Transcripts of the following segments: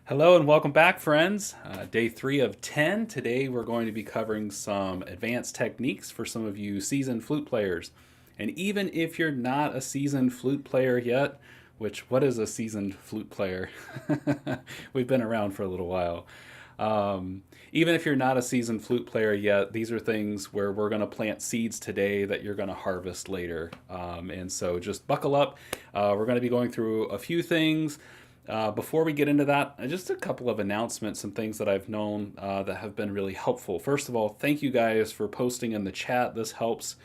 Hello and welcome back, friends. Day 3 of 10. Today we're going to be covering some advanced techniques for some of you seasoned flute players. And even if you're not a seasoned flute player yet, which, what is a seasoned flute player? We've been around for a little while. Even if you're not a seasoned flute player yet, these are things where we're going to plant seeds today that you're going to harvest later. And so just buckle up. We're going to be going through a few things. Before we get into that, just a couple of announcements, some things that I've known that have been really helpful. First of all, thank you guys for posting in the chat. This helps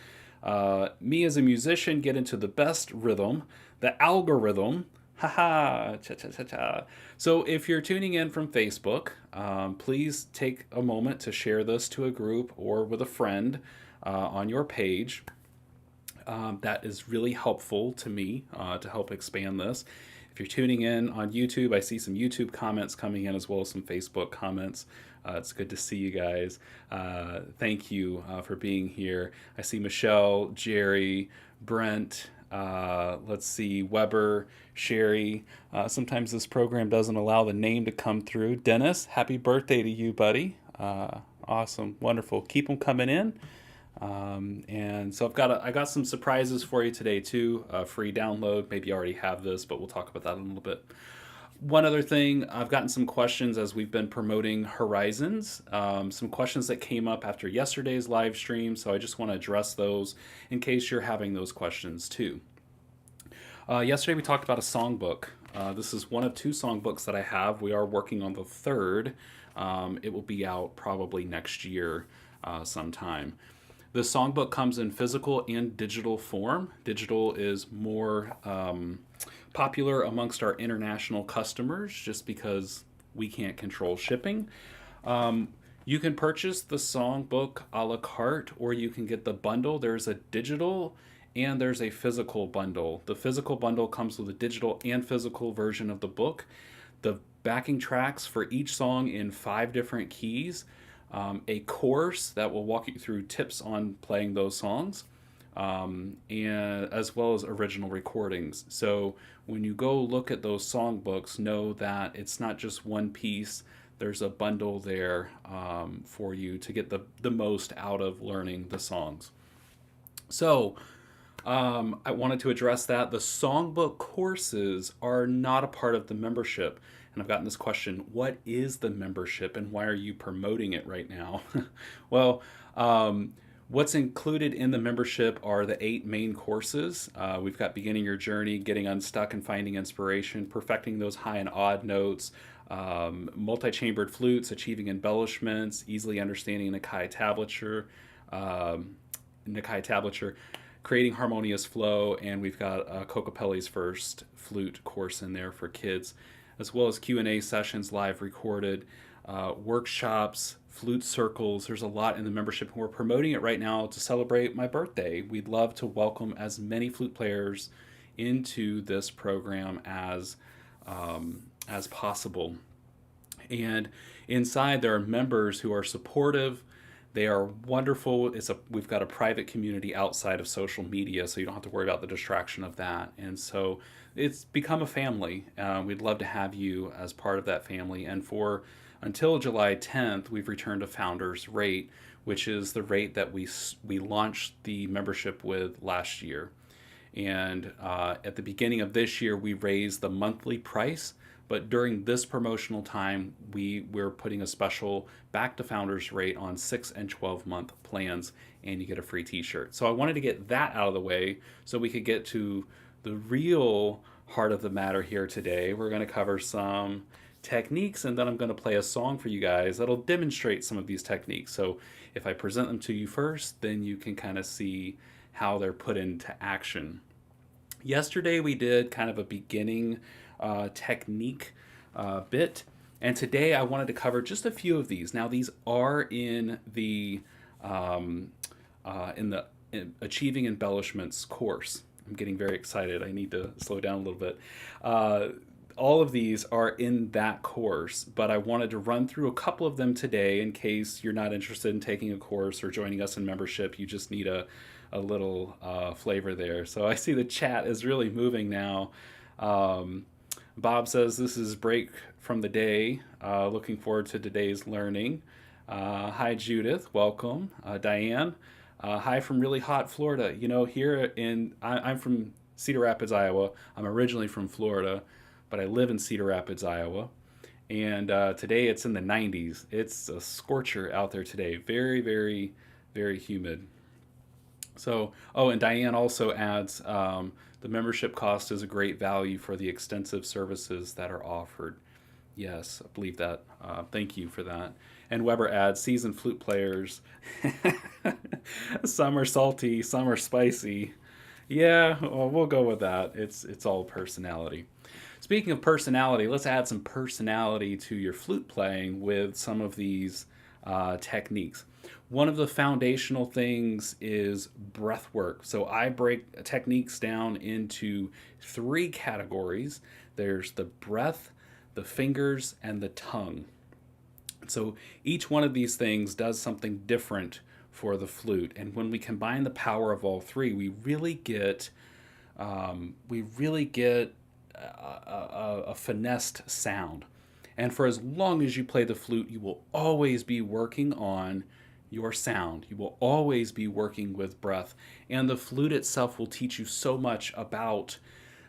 me as a musician get into the best rhythm, the algorithm. Haha, cha cha cha cha. So if you're tuning in from Facebook, please take a moment to share this to a group or with a friend on your page. That is really helpful to me to help expand this. If you're tuning in on YouTube, I see some YouTube comments coming in as well as some Facebook comments. It's good to see you guys. Thank you for being here. I see Michelle, Jerry, Brent, let's see, Weber, Sherry. Sometimes this program doesn't allow the name to come through. Dennis, happy birthday to you, buddy. Awesome, wonderful. Keep them coming in. And so I got some surprises for you today too. Free download. Maybe you already have this, but we'll talk about that in a little bit. One other thing, I've gotten some questions as we've been promoting Horizons. Some questions that came up after yesterday's live stream, so I just want to address those in case you're having those questions too. Yesterday we talked about a songbook. This is one of two songbooks that I have. We are working on the third. It will be out probably next year sometime. The songbook comes in physical and digital form. Digital is more popular amongst our international customers just because we can't control shipping. You can purchase the songbook a la carte or you can get the bundle. There's a digital and there's a physical bundle. The physical bundle comes with a digital and physical version of the book. The backing tracks for each song in 5 different keys. A course that will walk you through tips on playing those songs, and as well as original recordings. So when you go look at those songbooks, know that it's not just one piece. There's a bundle there for you to get the most out of learning the songs. So I wanted to address that. The songbook courses are not a part of the membership. And I've gotten this question, what is the membership and why are you promoting it right now? Well, what's included in the membership are the 8 main courses. We've got Beginning Your Journey, Getting Unstuck and Finding Inspiration, Perfecting Those High and Odd Notes, Multi-Chambered Flutes, Achieving Embellishments, Easily Understanding Nakai Tablature, Creating Harmonious Flow, and we've got Kokopelli's first flute course in there for kids, as well as Q&A sessions live recorded, workshops, flute circles. There's a lot in the membership, and we're promoting it right now to celebrate my birthday. We'd love to welcome as many flute players into this program as possible. And inside there are members who are supportive. They are wonderful. We've got a private community outside of social media, so you don't have to worry about the distraction of that. And so it's become a family. We'd love to have you as part of that family. And for until July 10th, we've returned to Founders Rate, which is the rate that we launched the membership with last year. And at the beginning of this year, we raised the monthly price. But during this promotional time, we're putting a special back to Founders Rate on 6 and 12 month plans, and you get a free t-shirt. So I wanted to get that out of the way so we could get to the real heart of the matter here today. We're going to cover some techniques, and then I'm going to play a song for you guys that'll demonstrate some of these techniques. So if I present them to you first, then you can kind of see how they're put into action. Yesterday we did kind of a beginning technique bit, and today I wanted to cover just a few of these. Now these are in the Achieving Embellishments course. I'm getting very excited. I need to slow down a little bit. All of these are in that course, but I wanted to run through a couple of them today in case you're not interested in taking a course or joining us in membership. You just need a little flavor there. So I see the chat is really moving now. Bob says this is break from the day. Looking forward to today's learning. Hi, Judith. Welcome. Diane. Hi from really hot Florida. You know, I'm from Cedar Rapids, Iowa. I'm originally from Florida, but I live in Cedar Rapids, Iowa. And today it's in the 90s. It's a scorcher out there today. Very, very, very humid. So, oh, and Diane also adds the membership cost is a great value for the extensive services that are offered. Yes, I believe that. Thank you for that. And Weber adds seasoned flute players. Some are salty, some are spicy. Yeah, well, we'll go with that. It's all personality. Speaking of personality, let's add some personality to your flute playing with some of these techniques. One of the foundational things is breath work. So I break techniques down into three categories. There's the breath, the fingers, and the tongue. So each one of these things does something different for the flute. And when we combine the power of all three, we really get a finessed sound. And for as long as you play the flute, you will always be working on your sound. You will always be working with breath. And the flute itself will teach you so much about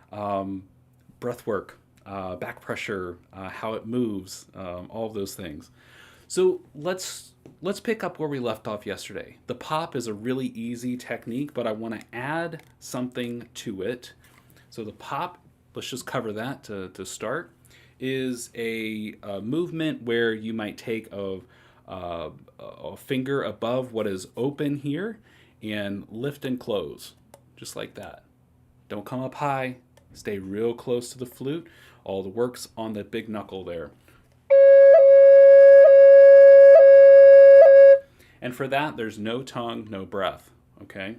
breath work, back pressure, how it moves, all of those things. So let's pick up where we left off yesterday. The pop is a really easy technique, but I want to add something to it. So the pop, let's just cover that to start, is a movement where you might take a finger above what is open here and lift and close, just like that. Don't come up high, stay real close to the flute. All the work's on the big knuckle there. And for that, there's no tongue, no breath, okay?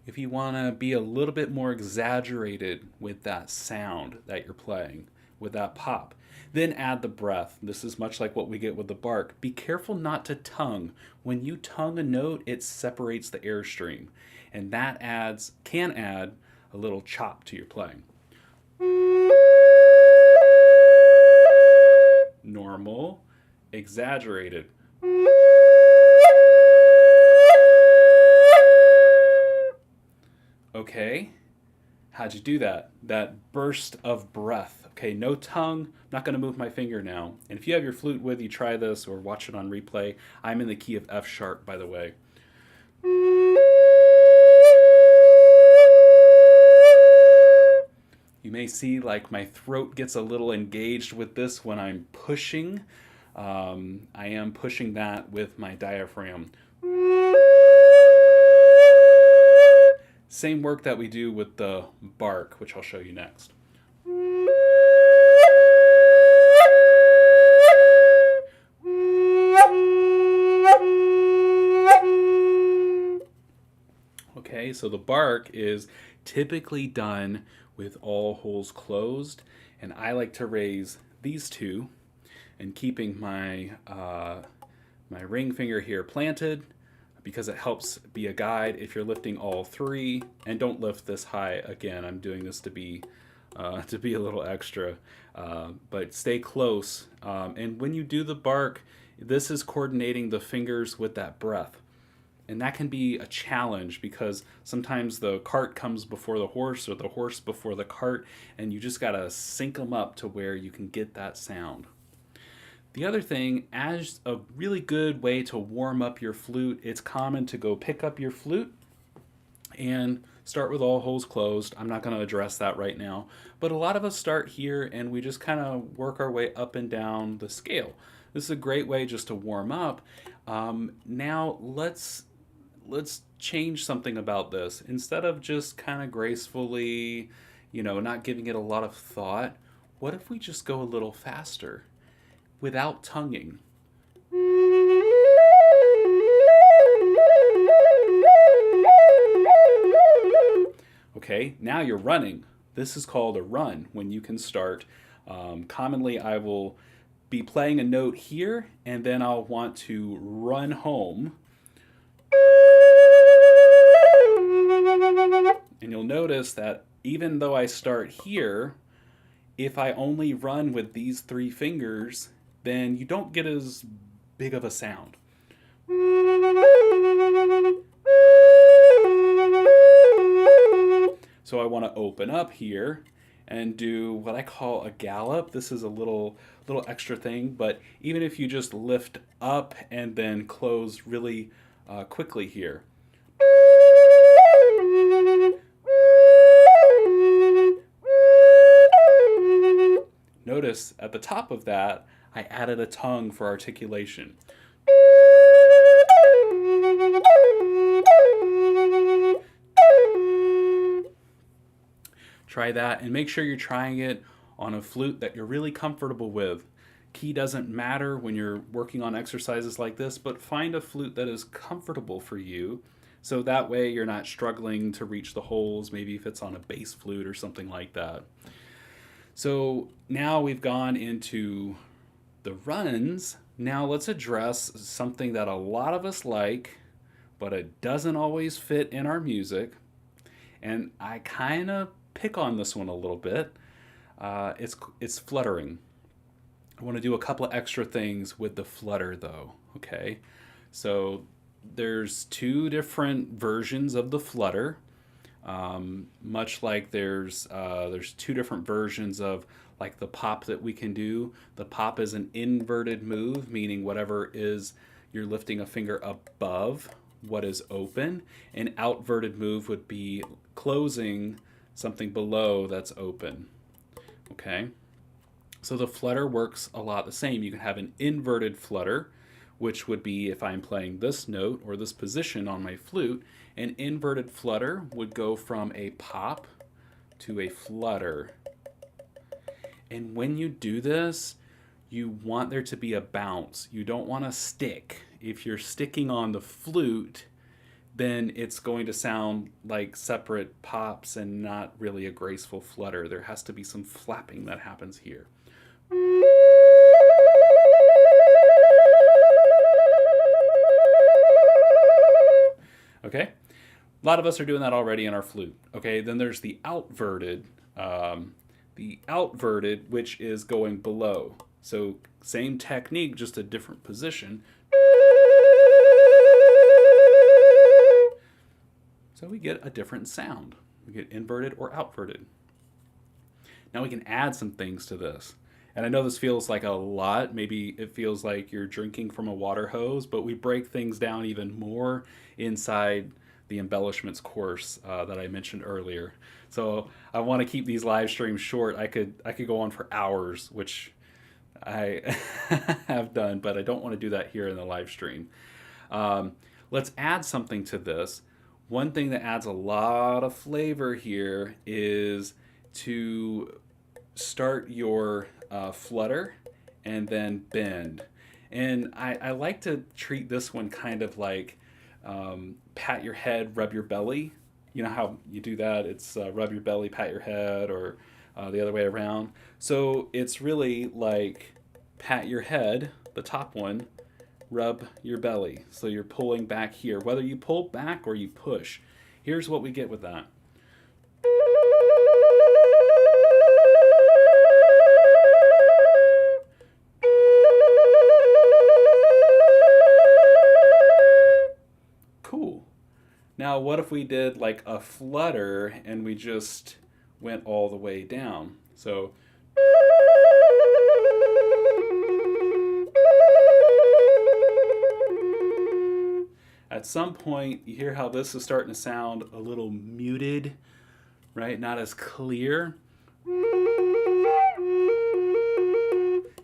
If you want to be a little bit more exaggerated with that sound that you're playing, with that pop, then add the breath. This is much like what we get with the bark. Be careful not to tongue. When you tongue a note, it separates the airstream, and that can add a little chop to your playing. Normal, exaggerated. Okay, how'd you do that? That burst of breath. Okay, no tongue. I'm not going to move my finger now. And if you have your flute with you, try this or watch it on replay. I'm in the key of F sharp, by the way. You may see like my throat gets a little engaged with this when I'm pushing. I am pushing that with my diaphragm. Same work that we do with the bark, which I'll show you next. Okay, so the bark is typically done with all holes closed, and I like to raise these two and keeping my ring finger here planted, because it helps be a guide if you're lifting all three. And don't lift this high. Again, I'm doing this to be a little extra, but stay close. And when you do the bark, this is coordinating the fingers with that breath. And that can be a challenge because sometimes the cart comes before the horse or the horse before the cart, and you just gotta sync them up to where you can get that sound. The other thing, as a really good way to warm up your flute, it's common to go pick up your flute and start with all holes closed. I'm not going to address that right now, but a lot of us start here and we just kind of work our way up and down the scale. This is a great way just to warm up. Now let's change something about this. Instead of just kind of gracefully, not giving it a lot of thought, what if we just go a little faster? Without tonguing. Okay, now you're running. This is called a run when you can start. Commonly, I will be playing a note here, and then I'll want to run home. And you'll notice that even though I start here, If I only run with these three fingers, then you don't get as big of a sound. So I want to open up here and do what I call a gallop. This is a little extra thing, but even if you just lift up and then close really quickly here. Notice at the top of that, I added a tongue for articulation. Try that and make sure you're trying it on a flute that you're really comfortable with. Key doesn't matter when you're working on exercises like this, but find a flute that is comfortable for you so that way you're not struggling to reach the holes, maybe if it's on a bass flute or something like that. So now we've gone into the runs. Now let's address something that a lot of us like, but it doesn't always fit in our music. And I kind of pick on this one a little bit. It's fluttering. I want to do a couple of extra things with the flutter though, okay? So there's two different versions of the flutter. Much like there's two different versions of like the pop that we can do. The pop is an inverted move, meaning whatever is you're lifting a finger above what is open. An outverted move would be closing something below that's open. Okay? So the flutter works a lot the same. You can have an inverted flutter, which would be if I'm playing this note or this position on my flute. An inverted flutter would go from a pop to a flutter. And when you do this, you want there to be a bounce. You don't want to stick. If you're sticking on the flute, then it's going to sound like separate pops and not really a graceful flutter. There has to be some flapping that happens here. Okay? A lot of us are doing that already in our flute. Okay, then there's the outverted, which is going below. So same technique, just a different position. So we get a different sound. We get inverted or outverted. Now we can add some things to this. And I know this feels like a lot. Maybe it feels like you're drinking from a water hose, but we break things down even more inside the embellishments course that I mentioned earlier. So I want to keep these live streams short. I could go on for hours, which I have done, but I don't want to do that here in the live stream. Let's add something to this. One thing that adds a lot of flavor here is to start your flutter and then bend. And I like to treat this one kind of like pat your head, rub your belly. You know how you do that? It's rub your belly, pat your head, or the other way around. So it's really like pat your head, the top one, rub your belly. So you're pulling back here. Whether you pull back or you push, here's what we get with that. Cool. Now what if we did like a flutter and we just went all the way down? So at some point, you hear how this is starting to sound a little muted, right? Not as clear.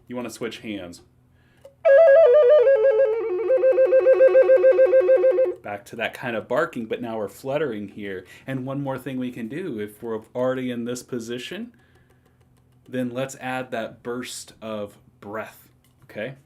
You want to switch hands. Back to that kind of barking, but now we're fluttering here. And one more thing we can do, if we're already in this position, then let's add that burst of breath, okay?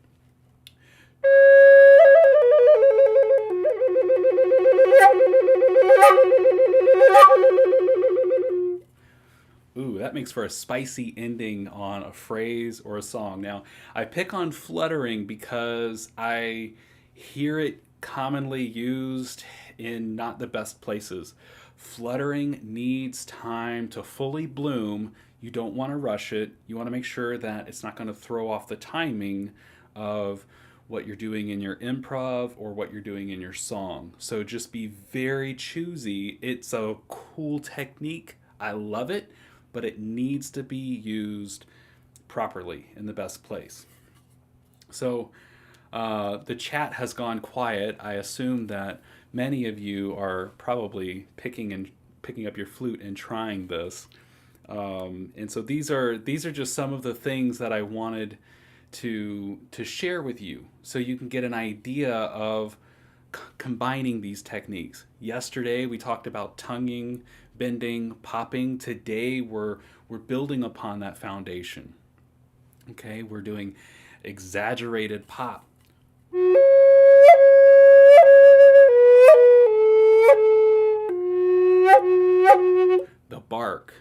Ooh, that makes for a spicy ending on a phrase or a song. Now, I pick on fluttering because I hear it commonly used in not the best places. Fluttering needs time to fully bloom. You don't want to rush it. You want to make sure that it's not going to throw off the timing of what you're doing in your improv or what you're doing in your song. So just be very choosy. It's a cool technique. I love it, but it needs to be used properly in the best place. So the chat has gone quiet. I assume that many of you are probably picking up your flute and trying this. And so these are just some of the things that I wanted to share with you, so you can get an idea of combining these techniques. Yesterday we talked about tonguing, bending, popping. Today we're building upon that foundation. Okay, we're doing exaggerated pop. The bark,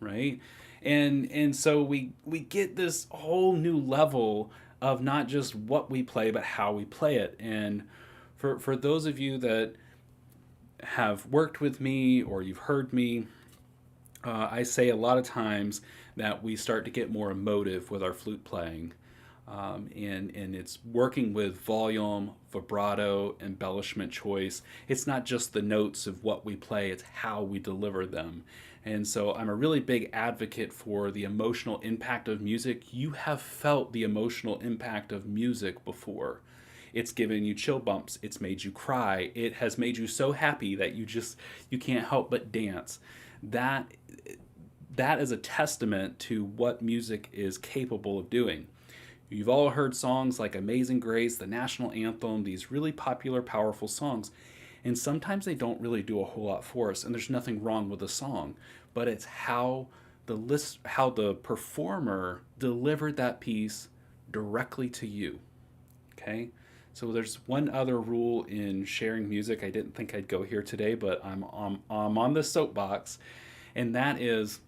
right? And so we get this whole new level of not just what we play but how we play it. And for those of you that have worked with me or you've heard me, I say a lot of times that we start to get more emotive with our flute playing. And it's working with volume, vibrato, embellishment choice. It's not just the notes of what we play, it's how we deliver them. And so I'm a really big advocate for the emotional impact of music. You have felt the emotional impact of music before. It's given you chill bumps, it's made you cry, it has made you so happy that you can't help but dance. That that is a testament to what music is capable of doing. You've all heard songs like Amazing Grace, the national anthem, these really popular, powerful songs. And sometimes they don't really do a whole lot for us, and there's nothing wrong with the song, but it's how how the performer delivered that piece directly to you. Okay? So there's one other rule in sharing music. I didn't think I'd go here today, but I'm on the soapbox, and that is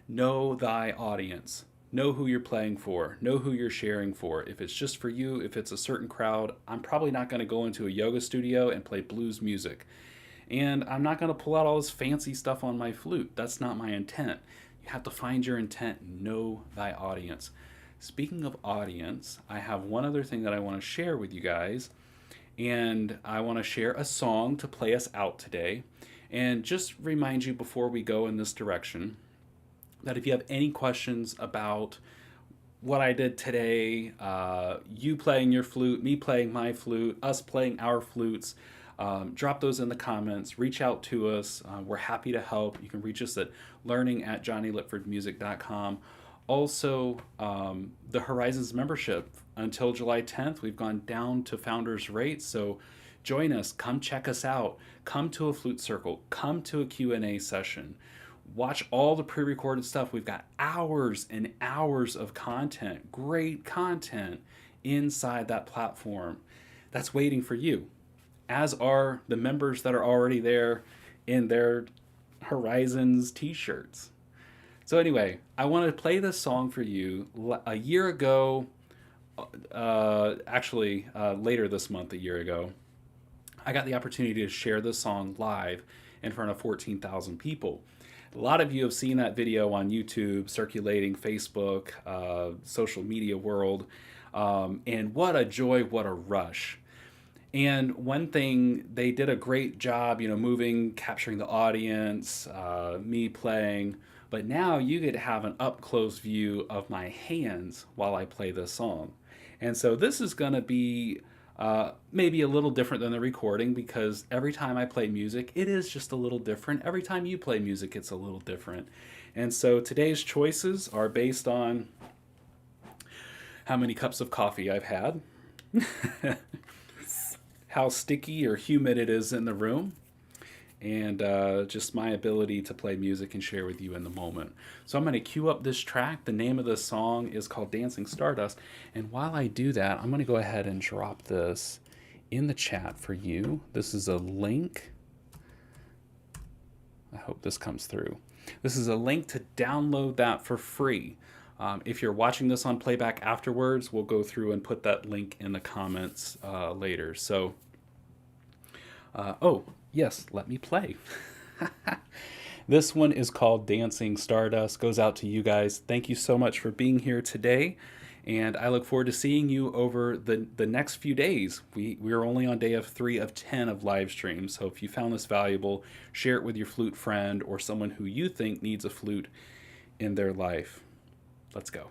know thy audience. Know who you're playing for. Know who you're sharing for. If it's just for you, if it's a certain crowd, I'm probably not going to go into a yoga studio and play blues music. And I'm not going to pull out all this fancy stuff on my flute. That's not my intent. You have to find your intent and know thy audience. Speaking of audience, I have one other thing that I want to share with you guys. And I want to share a song to play us out today. And just remind you before we go in this direction that if you have any questions about what I did today, you playing your flute, me playing my flute, us playing our flutes, drop those in the comments, reach out to us. We're happy to help. You can reach us at learning@johnnylitfordmusic.com. Also, the Horizons membership until July 10th, we've gone down to founders rates. So join us, come check us out, come to a flute circle, come to a Q&A session. Watch all the pre-recorded stuff. We've got hours and hours of content, great content inside that platform that's waiting for you, as are the members that are already there in their Horizons t-shirts. So anyway, I want to play this song for you. A year ago, later this month, a year ago, I got the opportunity to share this song live in front of 14,000 people. A lot of you have seen that video on YouTube, circulating Facebook, social media world, and what a joy, what a rush. And one thing, they did a great job, moving, capturing the audience, me playing, but now you get to have an up-close view of my hands while I play this song. And so this is going to be maybe a little different than the recording, because every time I play music, it is just a little different. Every time you play music, it's a little different. And so today's choices are based on how many cups of coffee I've had, how sticky or humid it is in the room, and just my ability to play music and share with you in the moment. So I'm going to cue up this track. The name of the song is called Dancing Stardust. And while I do that, I'm going to go ahead and drop this in the chat for you. This is a link. I hope this comes through. This is a link to download that for free. If you're watching this on playback afterwards, we'll go through and put that link in the comments later. So, oh, yes, let me play. This one is called Dancing Stardust. Goes out to you guys. Thank you so much for being here today. And I look forward to seeing you over the next few days. We're only on day of 3 of 10 of live streams. So if you found this valuable, share it with your flute friend or someone who you think needs a flute in their life. Let's go.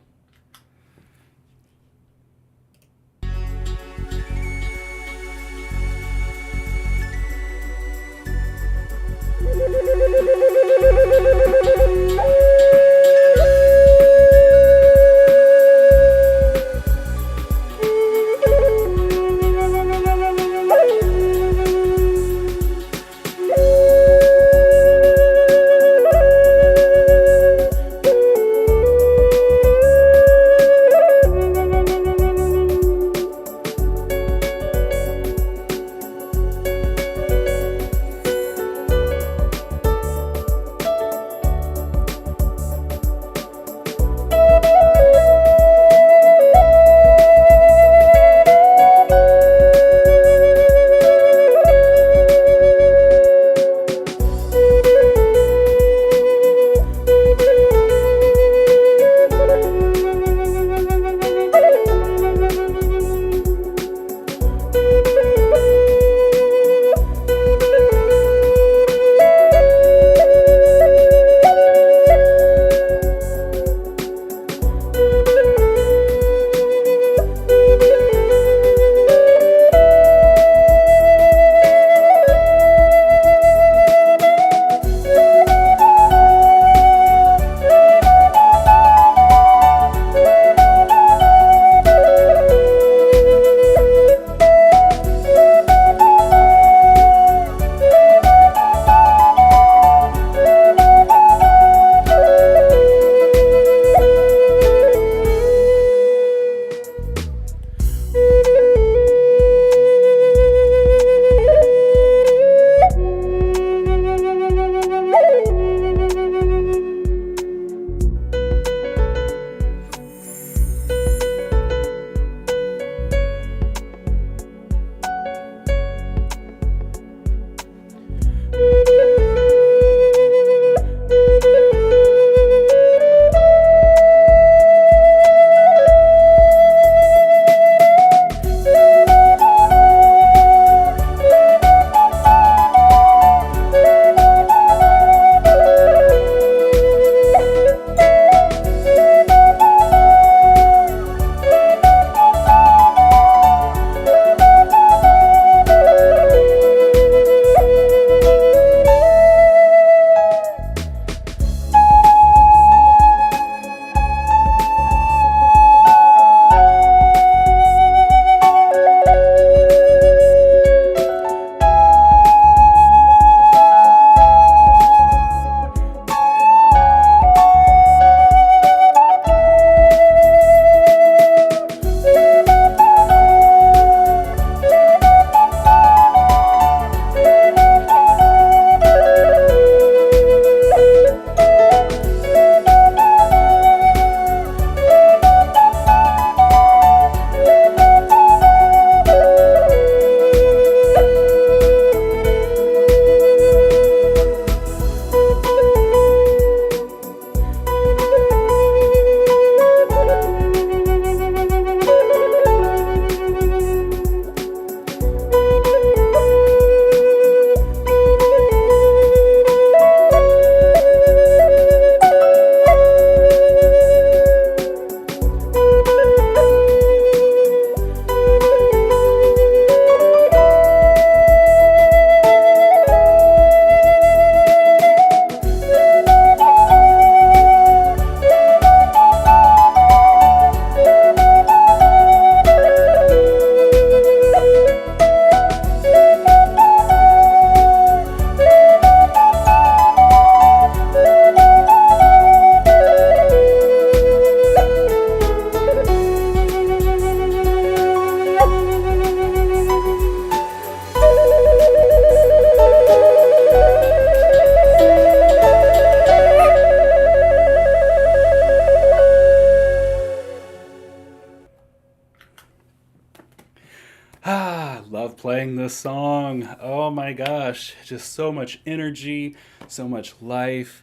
playing this song. Oh my gosh, just so much energy, so much life.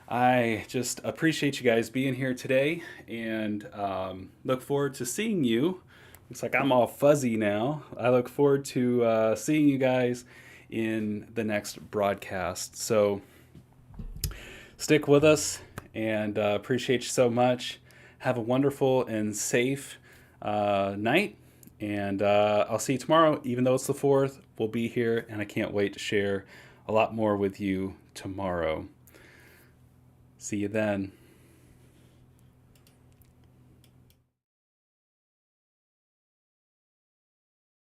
I just appreciate you guys being here today and look forward to seeing you. Looks like I'm all fuzzy now. I look forward to seeing you guys in the next broadcast. So stick with us and appreciate you so much. Have a wonderful and safe night. And I'll see you tomorrow. Even though it's the 4th, we'll be here, and I can't wait to share a lot more with you tomorrow. See you then.